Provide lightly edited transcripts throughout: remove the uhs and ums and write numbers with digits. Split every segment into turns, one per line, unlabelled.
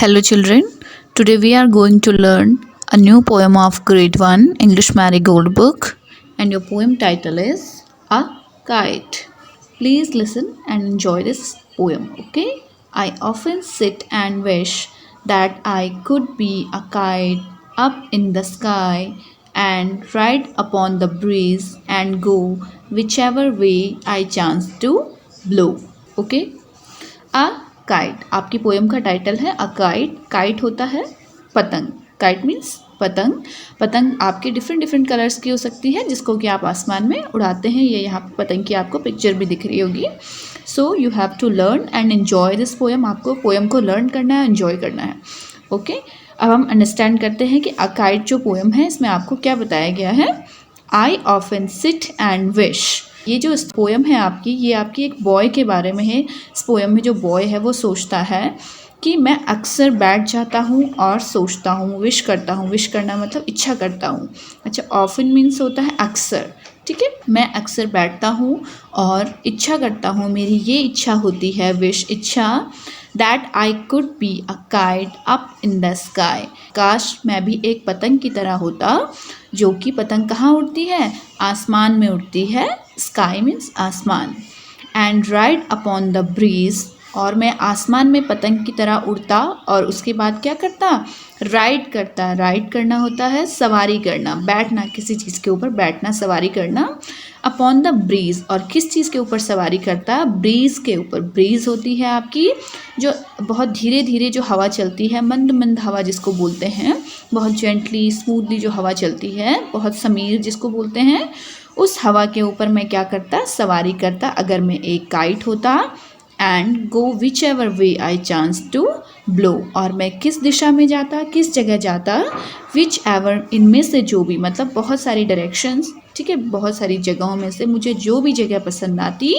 Hello children, today we are going to learn a new poem of grade 1 English Marigold book and your poem title is A Kite. Please listen and enjoy this poem, okay? I often sit and wish that I could be a kite up in the sky and ride upon the breeze and go whichever way I chance to blow, okay? A kite आपकी poem का title है a kite. Kite होता है पतंग। Kite means पतंग। पतंग आपके different different colours की हो सकती है जिसको कि आप आसमान में उड़ाते हैं। ये यहाँ पे पतंग की आपको पिक्चर भी दिख रही होगी। So you have to learn and enjoy this poem. आपको पोएम को लर्न करना है, एन्जॉय करना है। ओके अब हम अंडरस्टैंड करते हैं कि अ काइट जो पोएम है इसमें आपको क्या बताया गया है। आई ऑफन सिट एंड विश। ये जो पोएम है आपकी, ये आपकी एक बॉय के बारे में है। इस पोएम में जो बॉय है वो सोचता है कि मैं अक्सर बैठ जाता हूँ और सोचता हूँ, विश करता हूँ। विश करना मतलब इच्छा करता हूँ। अच्छा, ऑफन मीन्स होता है अक्सर, ठीक है। मैं अक्सर बैठता हूँ और इच्छा करता हूँ, मेरी ये इच्छा होती है, विश इच्छा, that I could be a kite up in the sky. काश मैं भी एक पतंग की तरह होता, जो कि पतंग कहाँ उड़ती है, आसमान में उड़ती है। स्काई मीन्स आसमान। And ride upon the bridge, और मैं आसमान में पतंग की तरह उड़ता और उसके बाद क्या करता, राइड करता। राइड करना होता है सवारी करना, बैठना, किसी चीज़ के ऊपर बैठना, सवारी करना। अपॉन द ब्रीज, और किस चीज़ के ऊपर सवारी करता, ब्रीज के ऊपर। ब्रीज होती है आपकी जो बहुत धीरे धीरे जो हवा चलती है, मंद मंद हवा जिसको बोलते हैं, बहुत जेंटली स्मूथली जो हवा चलती है, बहुत समीर जिसको बोलते हैं, उस हवा के ऊपर मैं क्या करता, सवारी करता अगर मैं एक काइट होता। And go whichever way I chance to blow, और मैं किस दिशा में जाता, किस जगह जाता, विच एवर, इनमें से जो भी, मतलब बहुत सारी डायरेक्शंस, ठीक है, बहुत सारी जगहों में से मुझे जो भी जगह पसंद आती,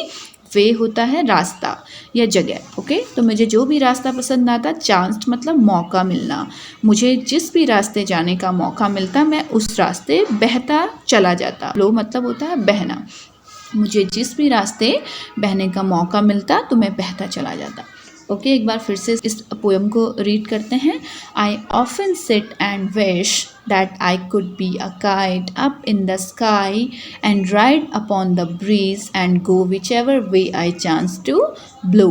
वे होता है रास्ता या जगह। ओके, तो मुझे जो भी रास्ता पसंद आता, चांस मतलब मौका मिलना, मुझे जिस भी रास्ते जाने का मौका मिलता मैं उस रास्ते बहता चला जाता। फ्लो मतलब होता है बहना, मुझे जिस भी रास्ते बहने का मौका मिलता तो मैं बहता चला जाता। ओके, एक बार फिर से इस पोएम को रीड करते हैं। I often sit and wish that I could be a kite up in the sky and ride upon the breeze and go whichever way I chance to blow.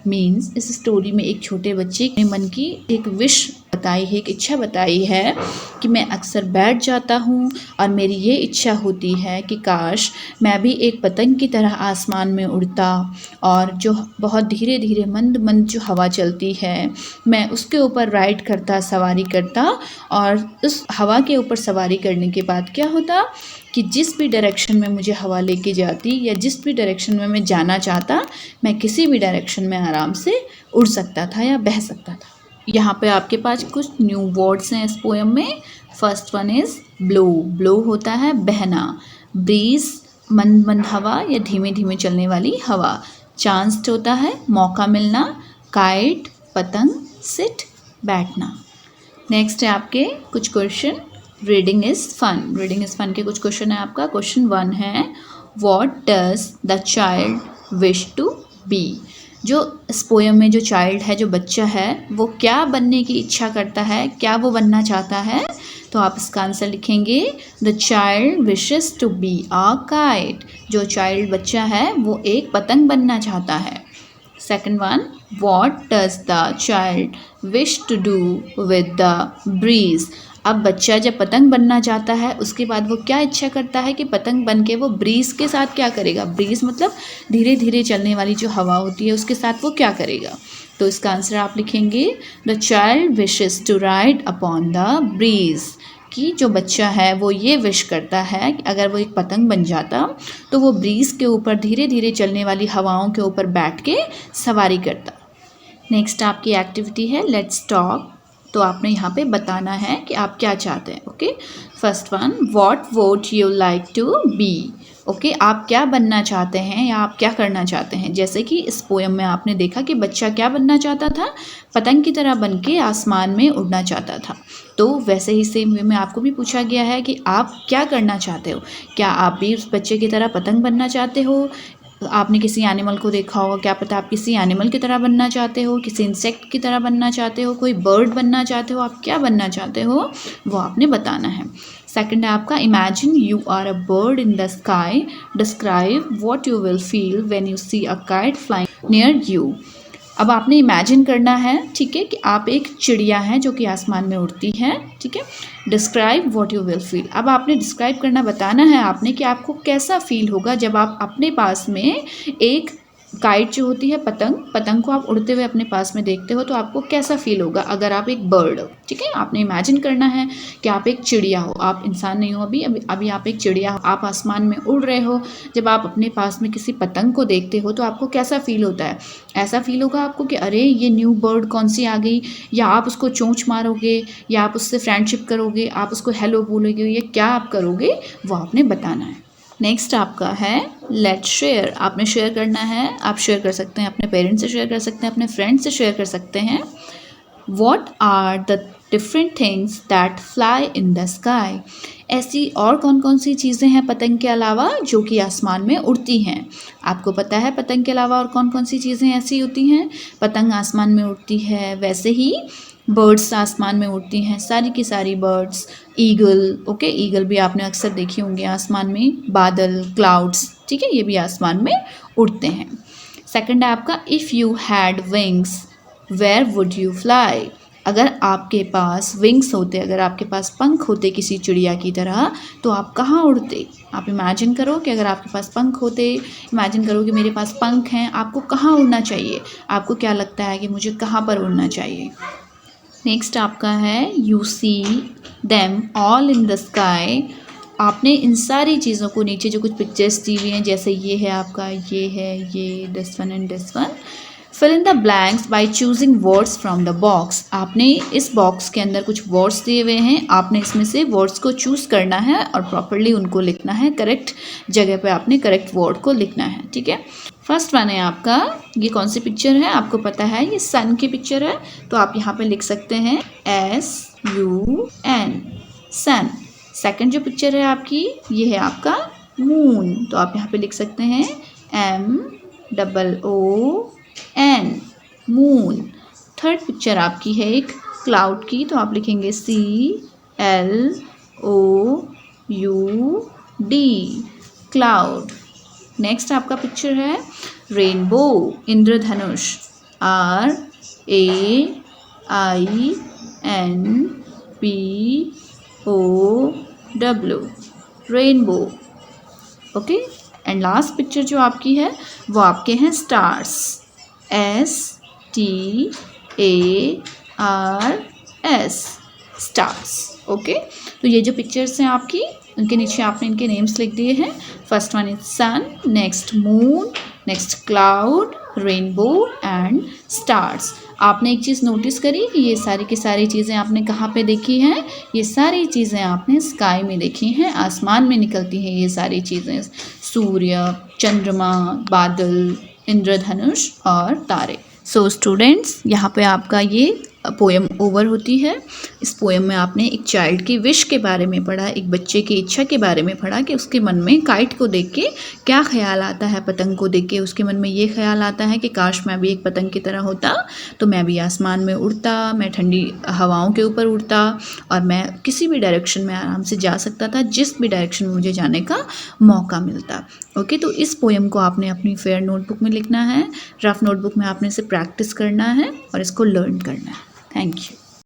Means इस story में एक छोटे बच्चे के मन की एक wish बताई है, एक इच्छा बताई है कि मैं अक्सर बैठ जाता हूँ और मेरी ये इच्छा होती है कि काश मैं भी एक पतंग की तरह आसमान में उड़ता, और जो बहुत धीरे धीरे मंद मंद जो हवा चलती है मैं उसके ऊपर राइड करता, सवारी करता, और उस हवा के ऊपर सवारी करने के बाद क्या होता कि जिस भी डायरेक्शन में मुझे हवा लेके जाती या जिस भी डायरेक्शन में मैं जाना चाहता, मैं किसी भी डायरेक्शन में आराम से उड़ सकता था या बह सकता था। यहाँ पे आपके पास कुछ न्यू वर्ड्स हैं इस पोएम में। First one is blow. Blow होता है बहना। ब्रीज मंद मंद हवा या धीमे धीमे चलने वाली हवा। चांस होता है मौका मिलना। काइट पतंग। सिट बैठना। नेक्स्ट है आपके कुछ question. Reading is fun. Reading is fun के कुछ क्वेश्चन है आपका। क्वेश्चन 1 है, what does the child wish to be. जो इस पोएम में जो चाइल्ड है, जो बच्चा है, वो क्या बनने की इच्छा करता है, क्या वो बनना चाहता है, तो आप इसका आंसर लिखेंगे the child wishes to be a kite. जो चाइल्ड बच्चा है वो एक पतंग बनना चाहता है। Second one, what does the child wish to do with the breeze. अब बच्चा जब पतंग बनना चाहता है उसके बाद वो क्या इच्छा करता है कि पतंग बन के वो ब्रीज के साथ क्या करेगा। ब्रीज मतलब धीरे धीरे चलने वाली जो हवा होती है उसके साथ वो क्या करेगा। तो इसका आंसर आप लिखेंगे the child wishes to ride upon the breeze. कि जो बच्चा है वो ये विश करता है कि अगर वो एक पतंग बन जाता तो वो ब्रीज के ऊपर धीरे धीरे चलने वाली हवाओं के ऊपर बैठ के सवारी करता। नेक्स्ट आपकी एक्टिविटी है लेट्स टॉक। तो आपने यहाँ पे बताना है कि आप क्या चाहते हैं। Okay, first one, what would you like to be. Okay, आप क्या बनना चाहते हैं या आप क्या करना चाहते हैं। जैसे कि इस पोएम में आपने देखा कि बच्चा क्या बनना चाहता था, पतंग की तरह बन के आसमान में उड़ना चाहता था। तो वैसे ही सेम वे में आपको भी पूछा गया है कि आप क्या करना चाहते हो। क्या आप भी उस बच्चे की तरह पतंग बनना चाहते हो आपने किसी एनिमल को देखा होगा, क्या पता आप किसी एनिमल की तरह बनना चाहते हो, किसी इंसेक्ट की तरह बनना चाहते हो, कोई बर्ड बनना चाहते हो, आप क्या बनना चाहते हो वो आपने बताना है। सेकंड है आपका imagine you are a bird in the sky, describe what you will feel when you see a kite flying near you. अब आपने इमेजिन करना है, ठीक है, कि आप एक चिड़िया हैं जो कि आसमान में उड़ती है, ठीक है। Describe what you will feel, अब आपने डिस्क्राइब करना बताना है आपने कि आपको कैसा फील होगा जब आप अपने पास में एक काइट जो होती है पतंग को आप उड़ते हुए अपने पास में देखते हो तो आपको कैसा फील होगा अगर आप एक बर्ड हो, ठीक है। आपने इमेजिन करना है कि आप एक चिड़िया हो, आप इंसान नहीं हो अभी आप एक चिड़िया हो, आप आसमान में उड़ रहे हो। जब आप अपने पास में किसी पतंग को देखते हो तो आपको कैसा फील होता है? ऐसा फील होगा आपको कि अरे ये न्यू बर्ड कौन सी आ गई, या आप उसको चोंच मारोगे, या आप उससे फ्रेंडशिप करोगे, आप उसको हेलो बोलोगे, या क्या आप करोगे वो आपने बताना है। नेक्स्ट आपका है लेट शेयर, आपने शेयर करना है। आप शेयर कर सकते हैं अपने पेरेंट्स से, शेयर कर सकते हैं अपने फ्रेंड्स से, शेयर कर सकते हैं। What are the different things that fly in the sky? ऐसी और कौन कौन सी चीज़ें हैं पतंग के अलावा जो कि आसमान में उड़ती हैं? आपको पता है पतंग के अलावा और कौन कौन सी चीज़ें ऐसी होती हैं? पतंग आसमान में उड़ती है, वैसे ही बर्ड्स आसमान में उड़ती हैं, सारी की सारी बर्ड्स। ईगल, ओके, ईगल भी आपने अक्सर देखी होंगी आसमान में। बादल, क्लाउड्स, ठीक है, ये भी आसमान में उड़ते हैं। सेकंड है आपका if you had wings where would you fly, अगर आपके पास विंग्स होते, अगर आपके पास पंख होते किसी चिड़िया की तरह तो आप कहाँ उड़ते? आप इमेजिन करो कि अगर आपके पास पंख होते, इमेजिन करो कि मेरे पास पंख हैं, आपको कहाँ उड़ना चाहिए? आपको क्या लगता है कि मुझे कहाँ पर उड़ना चाहिए? नेक्स्ट आपका है you see them all in the sky, आपने इन सारी चीज़ों को, नीचे जो कुछ पिक्चर्स दी हुई हैं जैसे ये है आपका, ये है, ये, this one and this one, fill in the blanks by choosing words from the box, आपने इस बॉक्स के अंदर कुछ वर्ड्स दिए हुए हैं, आपने इसमें से वर्ड्स को चूज़ करना है और प्रॉपरली उनको लिखना है, करेक्ट जगह पे आपने करेक्ट वर्ड को लिखना है, ठीक है। फर्स्ट वन है आपका, ये कौन सी पिक्चर है आपको पता है, ये सन की पिक्चर है, तो आप यहाँ पे लिख सकते हैं SUN, सन। सेकंड जो पिक्चर है आपकी, ये है आपका मून, तो आप यहाँ पे लिख सकते हैं MOON, मून। थर्ड पिक्चर आपकी है एक क्लाउड की, तो आप लिखेंगे CLOUD, क्लाउड। नेक्स्ट आपका पिक्चर है rainbow, Indradhanush, RAINBOW, rainbow, okay. And last picture जो आपकी है वो आपके हैं स्टार्स, STARS, स्टार्स, ओके। तो ये जो पिक्चर्स हैं आपकी, उनके नीचे आपने इनके नेम्स लिख दिए हैं। First one is sun, next moon, next cloud, rainbow and stars. आपने एक चीज़ नोटिस करी कि ये सारी की सारी चीज़ें आपने कहाँ पे देखी हैं? ये सारी चीज़ें आपने स्काई में देखी हैं, आसमान में निकलती हैं ये सारी चीज़ें, सूर्य, चंद्रमा, बादल, इंद्रधनुष और तारे। सो स्टूडेंट्स, यहाँ पे आपका ये पोएम ओवर होती है। इस पोएम में आपने एक चाइल्ड की विश के बारे में पढ़ा, एक बच्चे की इच्छा के बारे में पढ़ा कि उसके मन में काइट को देख के क्या ख्याल आता है, पतंग को देख के उसके मन में ये ख्याल आता है कि काश मैं भी एक पतंग की तरह होता, तो मैं भी आसमान में उड़ता, मैं ठंडी हवाओं के ऊपर उड़ता और मैं किसी भी डायरेक्शन में आराम से जा सकता था, जिस भी डायरेक्शन में मुझे जाने का मौका मिलता। ओके, तो इस पोएम को आपने अपनी फेयर नोटबुक में लिखना है, रफ नोटबुक में आपने इसे प्रैक्टिस करना है और इसको लर्न करना है। Thank you.